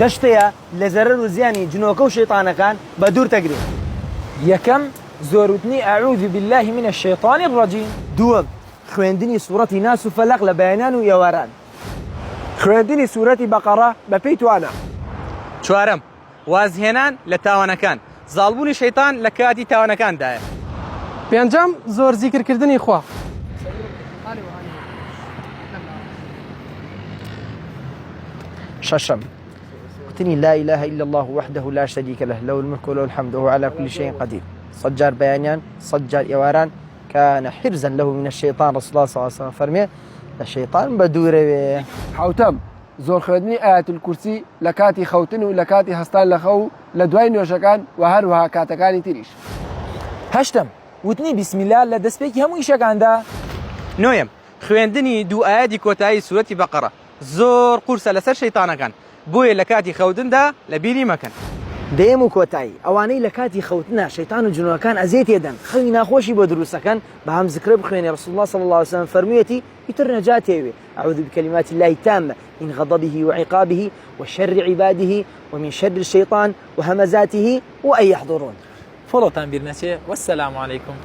دشتيا لزرر وزياني جنوكو شيطانا كان بدور تقري. يكم زورتني أعوذ بالله من الشيطان الرجيم. دوم خويندني سورة ناس وفلق لبيانان ويواران. خوێندنی سوورەتی بەقەڕە بەپێی توانە. چوارم وازهێنان لە تاوانەکان زاڵبوونی شەیتان لە کاتی تاوانەکاندایە. پێنجەم زۆر زیکرکردنی خوا. ششم قلتني لا إله إلا الله وحده لا شريك له له الملك وله الحمد وهو على كل شيء قدير. صجار بيانيان صجار يواران كان حرزا له من الشيطان رسول الله صلى الله عليه وسلم فرمي الشيطان بدوره. حوتەم زۆر خوێندنی ئاەتول کورسی لە کاتی خەوتن و لە کاتی هەستان لە خەو لە دوای نوێژەکان و هەروەها کاتەکانی تریش. هەشتم وتنی بسم الله لە دەستپێکی هەموو ئیشەکاندا. نۆیەم خوێندنی دوو ئاەتی کۆتایی سوورەتی بەقەڕە زۆر قورسە لەسەر شەیتانەکان بۆیە لە کاتی خەوتندا لە بیری مەکەن. دەیەم و کۆتایی ئەوانەی لە کاتی خەوتنە شەیتان و جنۆکان ئەزیێت تێدەن خەوی ناخۆشی بۆ دروستەکەن بە هەم زیکرە بخوێنێ رسول الله صلى الله عليه وسلم فەرموویەتی ئیتر نەجات هێوێ أعوذ بكلمات الله التامة من غضبه وعقابه وشر عباده ومن شر الشيطان وهمزاته وأن يحضرون. فڵۆتان بیر نەچێ وەسسەلام عەلەیکم.